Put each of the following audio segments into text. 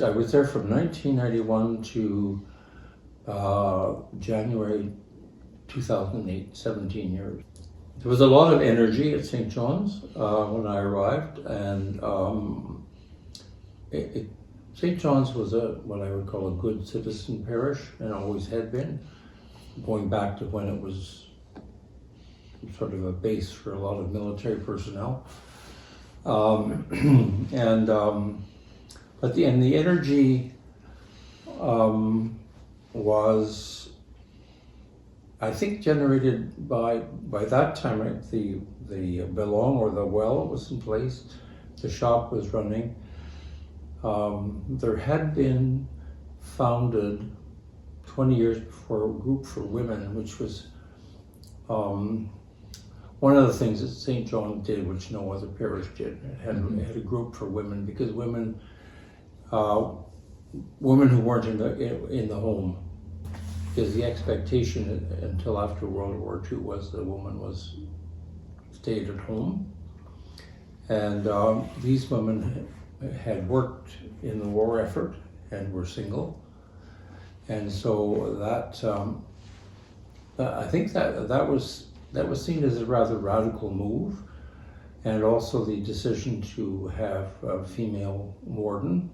I was there from 1991 to January 2008, 17 years. There was a lot of energy at St. John's when I arrived, and St. John's was what I would call a good citizen parish, and always had been, going back to when it was sort of a base for a lot of military personnel. But the energy was, I think, generated by that time. Right? The belong, or the well, was in place. The shop was running. There had been founded 20 years before a group for women, which was one of the things that St. John did, which no other parish did. It had a group for women, because women who weren't in the home, because the expectation until after World War II was the woman stayed at home, and these women had worked in the war effort and were single, and so that I think that was seen as a rather radical move, and also the decision to have a female warden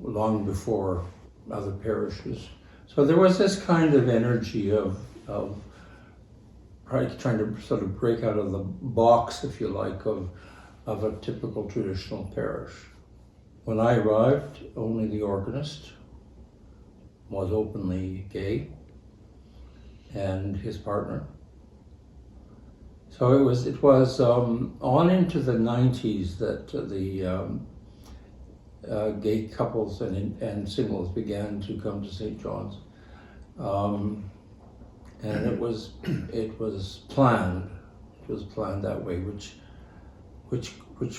long before other parishes. So there was this kind of energy of trying to sort of break out of the box, if you like, of a typical traditional parish. When I arrived, only the organist was openly gay, and his partner. So it was on into the 90s that the gay couples and singles began to come to St. John's, and it was planned. It was planned that way, which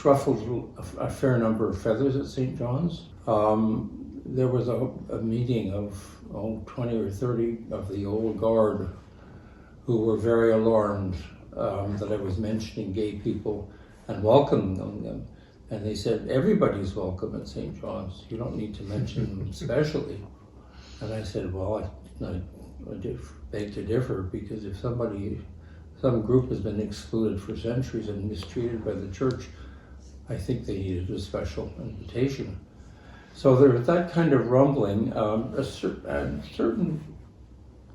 ruffled a fair number of feathers at St. John's. There was a meeting of 20 or 30 of the old guard who were very alarmed that I was mentioning gay people and welcoming them. And they said, everybody's welcome at St. John's. You don't need to mention them specially. And I said, well, I beg to differ, because if some group has been excluded for centuries and mistreated by the church, I think they needed a special invitation. So there was that kind of rumbling.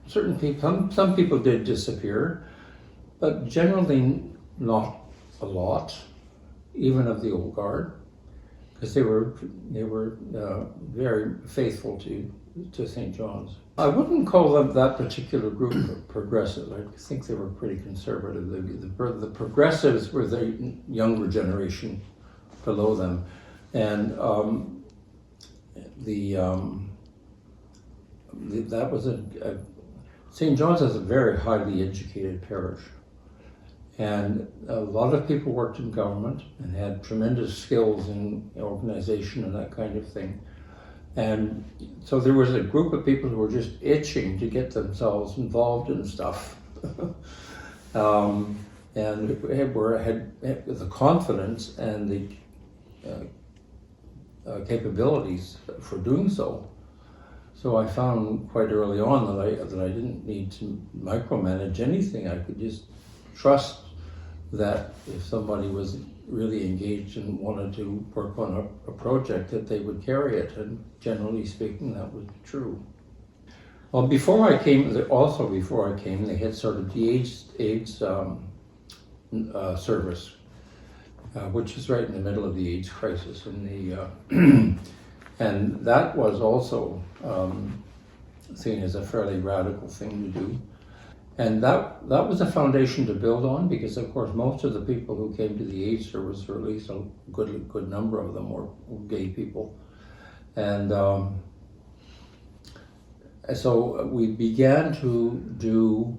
Certain people, some people did disappear, but generally not a lot, even of the old guard, because they were very faithful to St. John's. I wouldn't call them, that particular group, progressive. I think they were pretty conservative. The progressives were the younger generation below them, and that was St. John's is a very highly educated parish, and a lot of people worked in government and had tremendous skills in organization and that kind of thing. And so there was a group of people who were just itching to get themselves involved in stuff, and had the confidence and the capabilities for doing so. So I found quite early on that I didn't need to micromanage anything. I could just trust that if somebody was really engaged and wanted to work on a project, that they would carry it, and generally speaking, that was true. Well, before I came, they had started the AIDS service, which is right in the middle of the AIDS crisis, and and that was also seen as a fairly radical thing to do. And that was a foundation to build on, because of course most of the people who came to the AIDS service, or at least a good number of them, were gay people. And so we began to do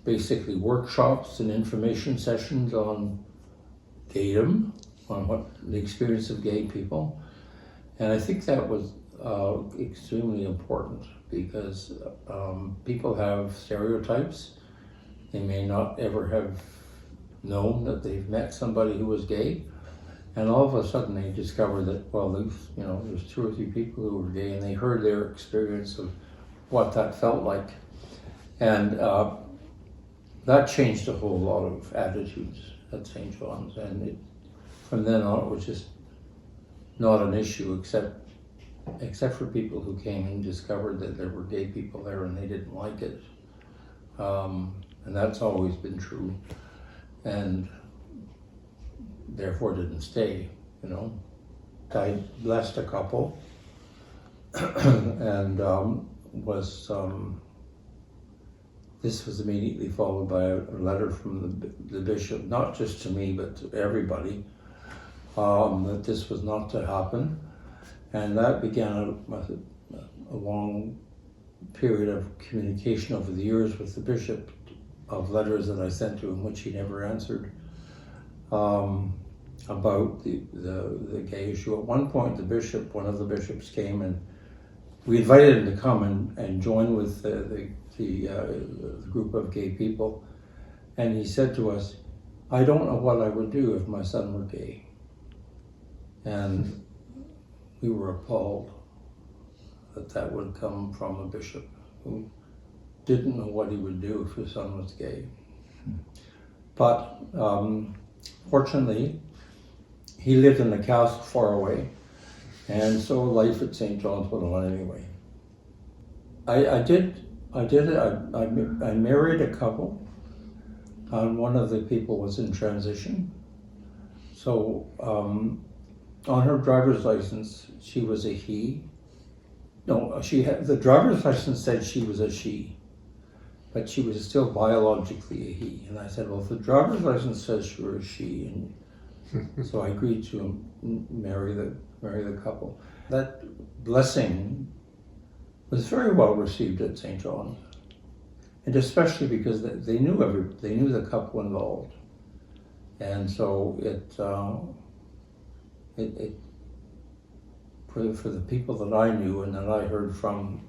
basically workshops and information sessions on gaydom, on what the experience of gay people. And I think that was extremely important, because people have stereotypes. They may not ever have known that they've met somebody who was gay, And all of a sudden they discovered that, well, there's 2 or 3 people who were gay, and they heard their experience of what that felt like. And that changed a whole lot of attitudes at St. John's. And from then on, it was just not an issue, except for people who came and discovered that there were gay people there and they didn't like it. And that's always been true. And therefore didn't stay, I blessed a couple and this was immediately followed by a letter from the bishop, not just to me, but to everybody, that this was not to happen. And that began a long period of communication over the years with the bishop, of letters that I sent to him, which he never answered, about the gay issue. At one point, one of the bishops came, and we invited him to come and join with the group of gay people. And he said to us, "I don't know what I would do if my son were gay." And we were appalled that would come from a bishop who didn't know what he would do if his son was gay. But fortunately, he lived in a castle far away, and so life at St. John's went on anyway. I married a couple, and one of the people was in transition. So on her driver's license, she was a he. No, the driver's license said she was a she, but she was still biologically a he. And I said, well, if the driver's license says you're a she, and so I agreed to marry the couple. That blessing was very well received at St. John's, and especially because they knew the couple involved, and so it for the people that I knew and that I heard from,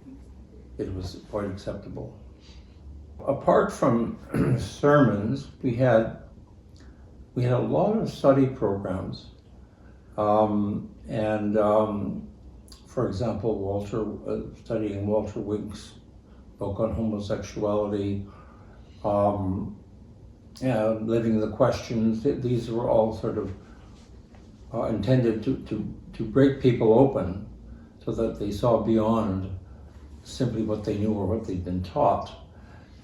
it was quite acceptable. Apart from sermons, we had a lot of study programs, for example, studying Walter Wink's book on homosexuality, Living the Questions. These were all sort of intended to break people open so that they saw beyond simply what they knew or what they'd been taught.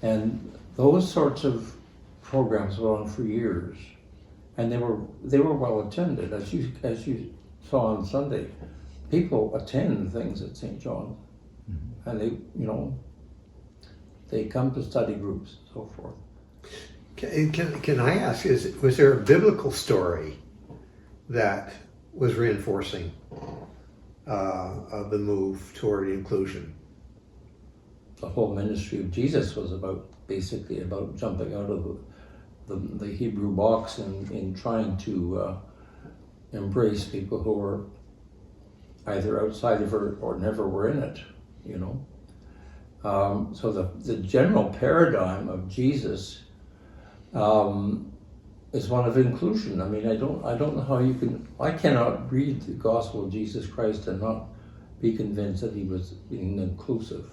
And those sorts of programs went on for years, and they were well attended. As you saw on Sunday, people attend things at St. John's, and they come to study groups and so forth. Can I ask, was there a biblical story that was reinforcing of the move toward inclusion? The whole ministry of Jesus was basically about jumping out of the Hebrew box in trying to embrace people who were either outside of it or never were in it, So the general paradigm of Jesus is one of inclusion. I mean, I don't know how I cannot read the gospel of Jesus Christ and not be convinced that he was being inclusive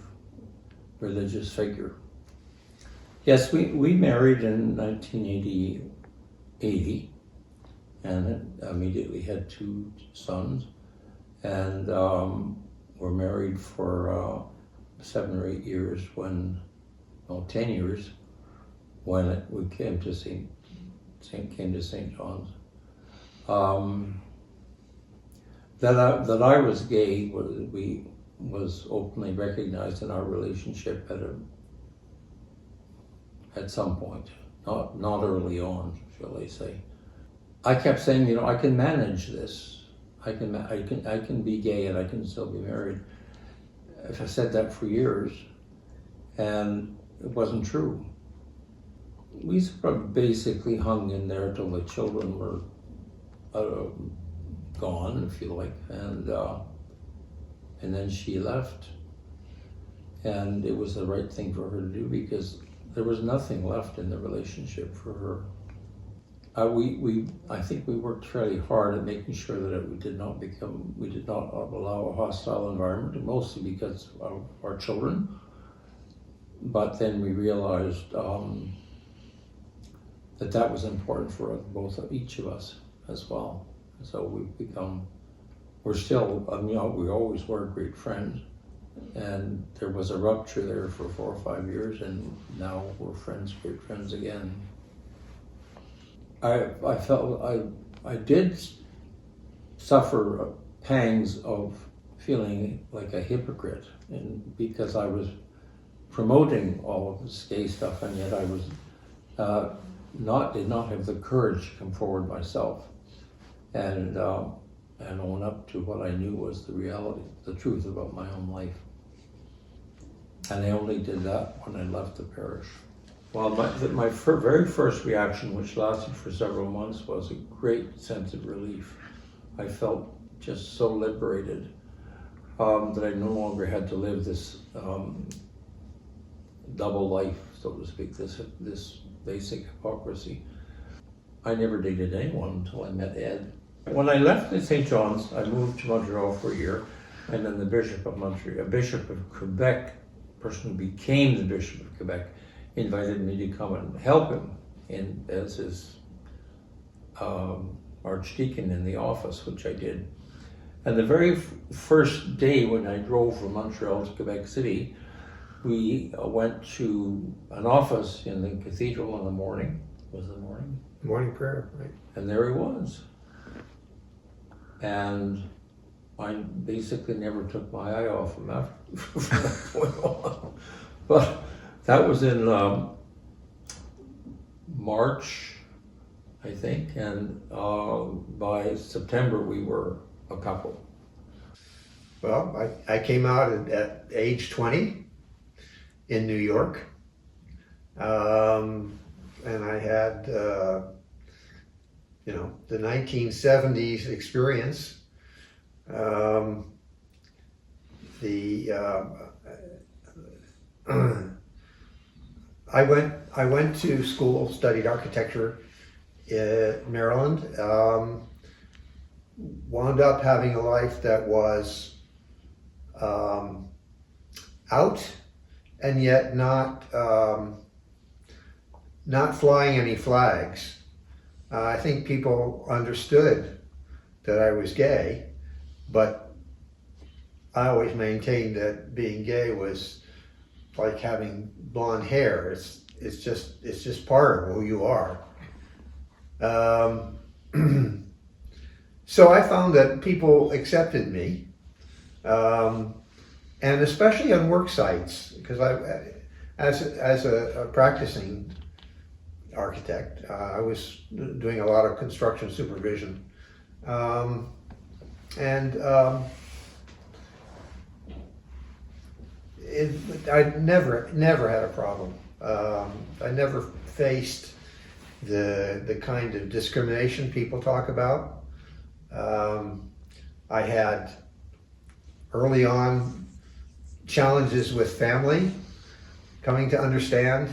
religious figure. Yes, we married in 1980 and immediately had 2 sons, and were married for 7 or 8 years 10 years when we came to St. John's. That I was gay was openly recognized in our relationship at some point, not early on, shall I say. I kept saying, I can manage this. I can be gay and I can still be married. I said that for years, and it wasn't true. We sort of basically hung in there till the children were gone, if you like, and then she left, and it was the right thing for her to do because there was nothing left in the relationship for her. I think we worked fairly hard at making sure that we did not allow a hostile environment, mostly because of our children. But then we realized that was important for each of us as well. So we're still, we always were great friends. And there was a rupture there for 4 or 5 years, and now we're great friends again. I felt I did suffer pangs of feeling like a hypocrite, and because I was promoting all of this gay stuff, and yet I was did not have the courage to come forward myself and own up to what I knew was the reality, the truth about my own life. And I only did that when I left the parish. Well, my very first reaction, which lasted for several months, was a great sense of relief. I felt just so liberated that I no longer had to live this double life, so to speak, this basic hypocrisy. I never dated anyone until I met Ed. When I left St. John's, I moved to Montreal for a year, and then the Bishop of Montreal, a Bishop of Quebec, person who became the Bishop of Quebec, invited me to come and help him as his archdeacon in the office, which I did. And the very first day when I drove from Montreal to Quebec City, we went to an office in the cathedral in the morning. Was it morning? Morning prayer, right? And there he was. And I basically never took my eye off him from that point on. But that was in March, I think, and by September we were a couple. Well, I came out at age 20 in New York, and I had the 1970s experience. I went to school, studied architecture in Maryland, wound up having a life that was out and yet not flying any flags. I think people understood that I was gay, but I always maintained that being gay was like having blonde hair. It's just part of who you are. So I found that people accepted me, and especially on work sites, because as a practicing architect, I was doing a lot of construction supervision, I never had a problem. I never faced the kind of discrimination people talk about. I had early on challenges with family, coming to understand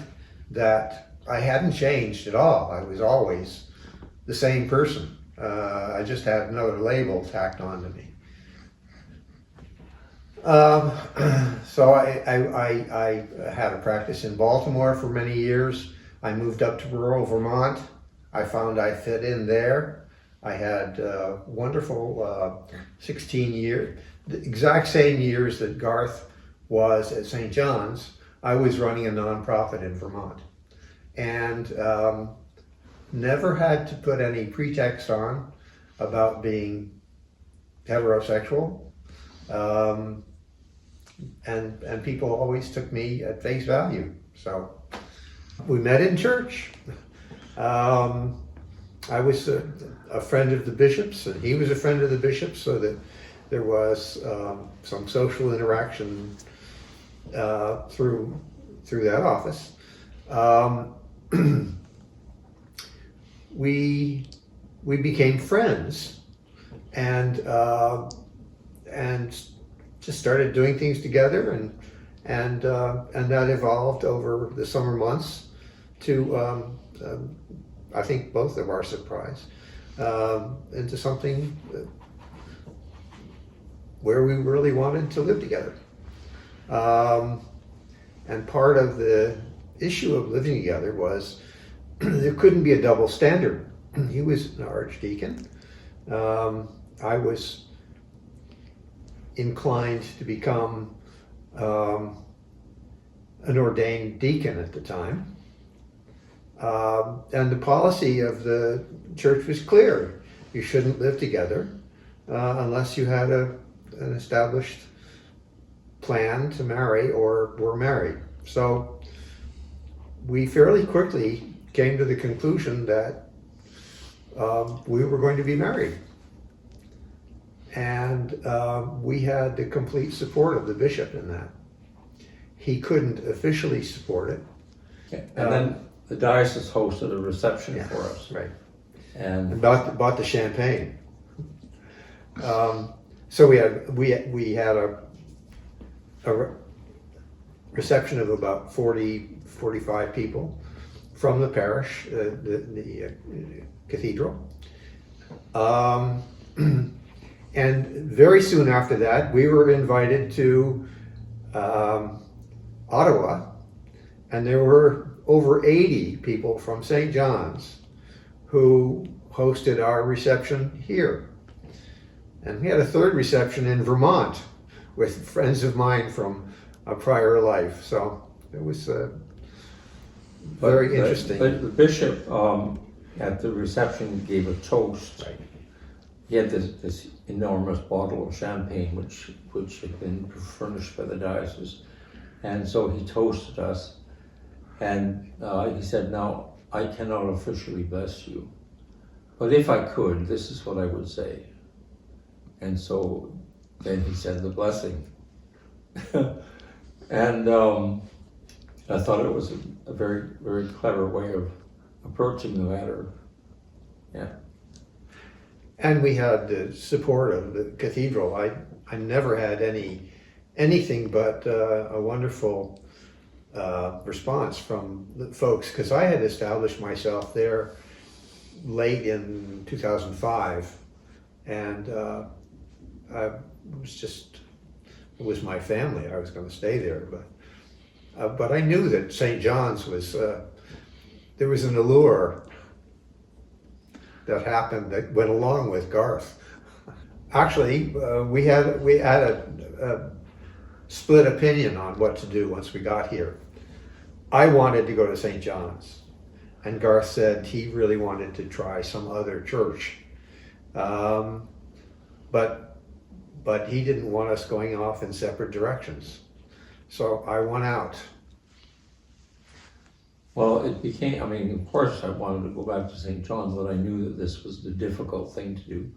that I hadn't changed at all. I was always the same person. I just had another label tacked on to me. So I had a practice in Baltimore for many years. I moved up to rural Vermont. I found I fit in there. I had wonderful 16 years, the exact same years that Garth was at St. John's. I was running a nonprofit in Vermont, and never had to put any pretext on about being heterosexual. And people always took me at face value. So we met in church. I was a friend of the bishop's, and he was a friend of the bishop's, so that there was some social interaction through that office. We became friends, and just started doing things together, and that evolved over the summer months to I think both of our surprise, into something where we really wanted to live together. And part of the issue of living together was there couldn't be a double standard. He was an archdeacon. I was inclined to become an ordained deacon at the time. And the policy of the church was clear. You shouldn't live together unless you had an established plan to marry or were married. So we fairly quickly came to the conclusion that we were going to be married. And we had the complete support of the bishop in that. He couldn't officially support it. Yeah. And then the diocese hosted a reception Yeah, for us. right. And Bought the champagne. So we had a reception of about 45 people from the parish, the cathedral. And very soon after that, we were invited to Ottawa, and there were over 80 people from St. John's who hosted our reception here. And we had a third reception in Vermont with friends of mine from a prior life. So it was very interesting. But the bishop at the reception gave a toast. Right. He had this enormous bottle of champagne, which had been furnished by the diocese. And so he toasted us. And he said, "Now, I cannot officially bless you, but if I could, this is what I would say." And so then he said the blessing. And I thought it was a very, very clever way of approaching the matter. Yeah. And we had the support of the cathedral. I never had anything but a wonderful response from the folks, because I had established myself there late in 2005, and it was my family. I was going to stay there, but I knew that St. John's was there was an allure that happened that went along with Garth. Actually, we had a split opinion on what to do once we got here. I wanted to go to St. John's, and Garth said he really wanted to try some other church, but he didn't want us going off in separate directions. So I won out. Well, it became, I mean, of course I wanted to go back to St. John's, but I knew that this was the difficult thing to do.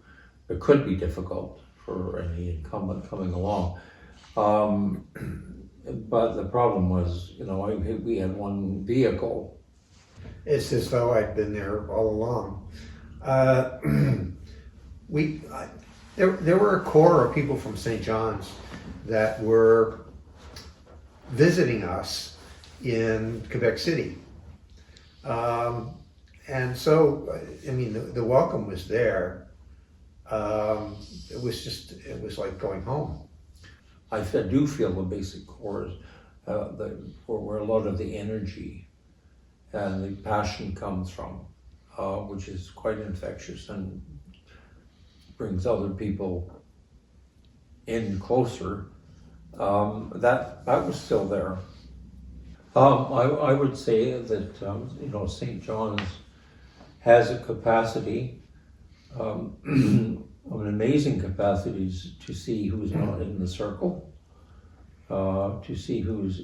It could be difficult for any incumbent coming along. But the problem was, we had one vehicle. It's as though I'd been there all along. There were a core of people from St. John's that were visiting us in Quebec City. And so, I mean, the welcome was there. It was like going home. I do feel the basic core is where a lot of the energy and the passion comes from, which is quite infectious and brings other people in closer. That was still there. I would say that St. John's has a capacity, an amazing capacity to see who's not in the circle, to see who's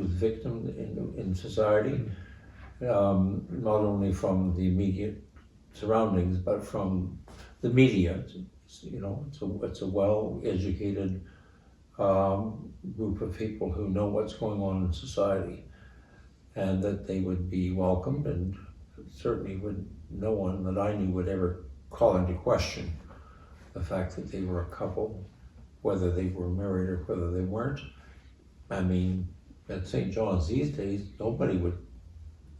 victim in society, not only from the immediate surroundings, but from the media. It's a well-educated group of people who know what's going on in society, and that they would be welcomed, and certainly no one that I knew would ever call into question the fact that they were a couple, whether they were married or whether they weren't. I mean, at St. John's these days, nobody would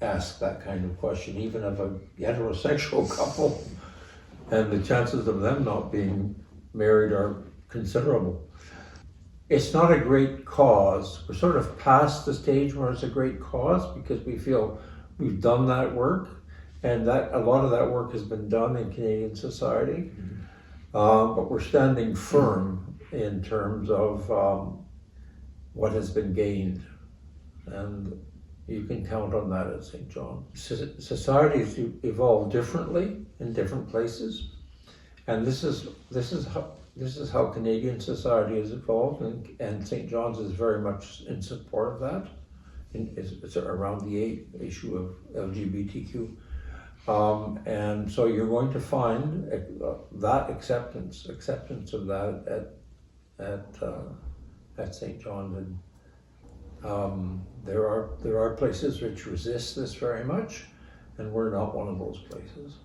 ask that kind of question, even of a heterosexual couple, and the chances of them not being married are considerable. It's not a great cause. We're sort of past the stage where it's a great cause because we feel we've done that work, and that a lot of that work has been done in Canadian society. But we're standing firm in terms of what has been gained, and you can count on that at St. John. Societies evolve differently in different places, and this is how Canadian society has evolved, and St. John's is very much in support of that. It's around the issue of LGBTQ. And so you're going to find that acceptance of that at St. John's, and there are places which resist this very much, and we're not one of those places.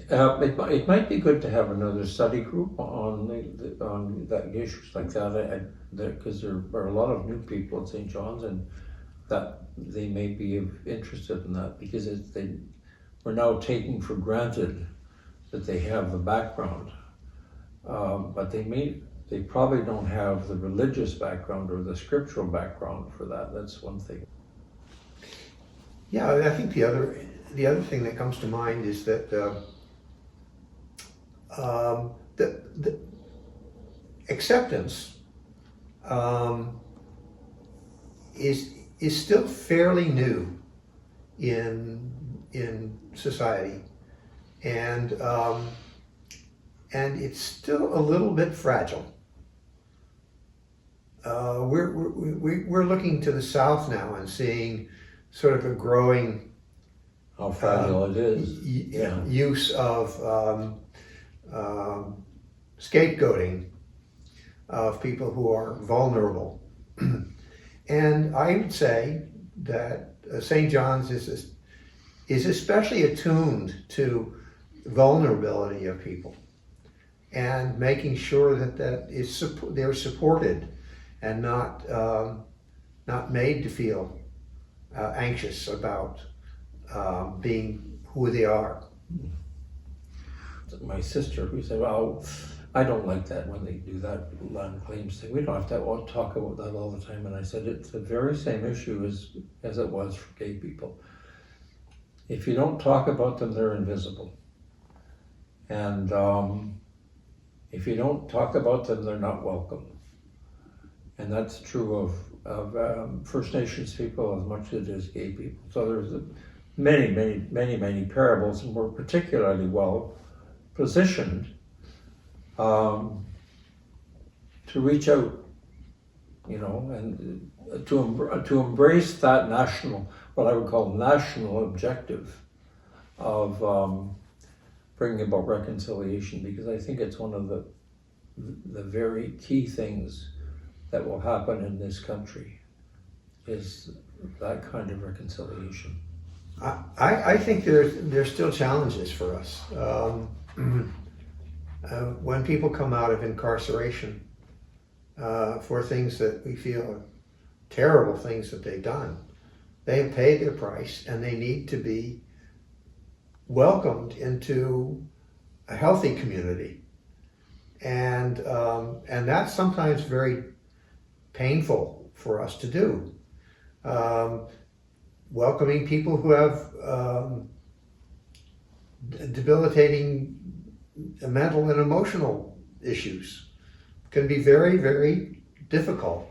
It might be good to have another study group on that issues like that, because there are a lot of new people at St. John's, and that they may be interested in that, because we're now taking for granted that they have the background, but they probably don't have the religious background or the scriptural background for that. That's one thing. Yeah, I think the other thing that comes to mind is that the acceptance is still fairly new in society, and it's still a little bit fragile. We're looking to the south now and seeing sort of a growing how fragile it is. Use of scapegoating of people who are vulnerable, and I would say that St. John's is especially attuned to vulnerability of people, and making sure that they're supported and not made to feel anxious about being who they are. My sister, who said, "Well, I don't like that when they do that land claims thing. We don't have to talk about that all the time." And I said, it's the very same issue as it was for gay people. If you don't talk about them, they're invisible. And if you don't talk about them, they're not welcome. And that's true of First Nations people as much as it is gay people. So there's many parables, and we're particularly well positioned to reach out, and to embrace that what I would call national objective of bringing about reconciliation, because I think it's one of the very key things that will happen in this country, is that kind of reconciliation. I think there's still challenges for us. When people come out of incarceration for things that we feel are terrible things that they've done, they have paid their price, and they need to be welcomed into a healthy community, and that's sometimes very painful for us to do. Welcoming people who have debilitating mental and emotional issues can be very, very difficult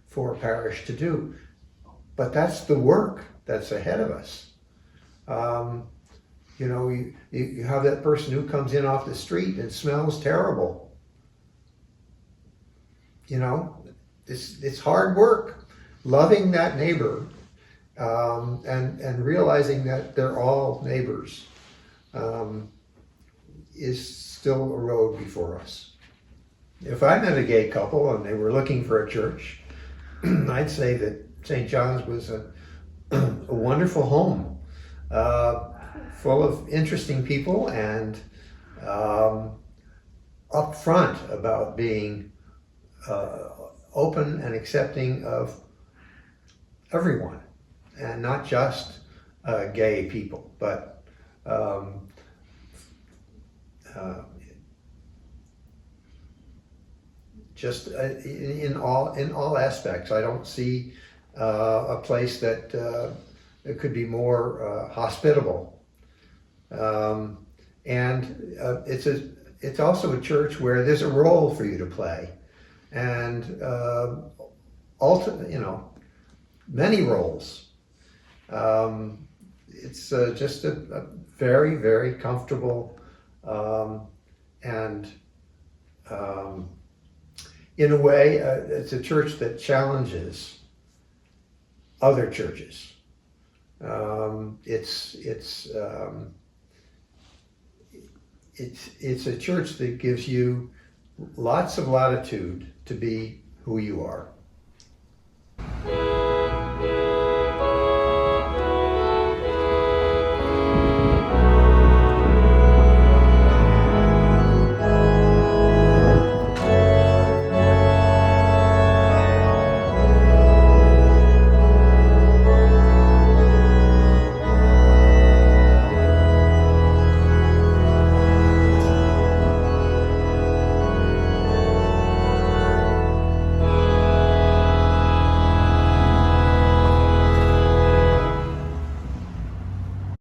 for a parish to do. But that's the work that's ahead of us. You have that person who comes in off the street and smells terrible. It's hard work, loving that neighbor, and realizing that they're all neighbors, is still a road before us. If I met a gay couple and they were looking for a church, I'd say that St. John's was a wonderful home, full of interesting people, and upfront about being open and accepting of everyone, and not just gay people, but just in all aspects, I don't see a place that it could be more hospitable. And it's also a church where there's a role for you to play, and many roles. It's just a very, very comfortable and in a way, it's a church that challenges other churches. It's a church that gives you lots of latitude to be who you are.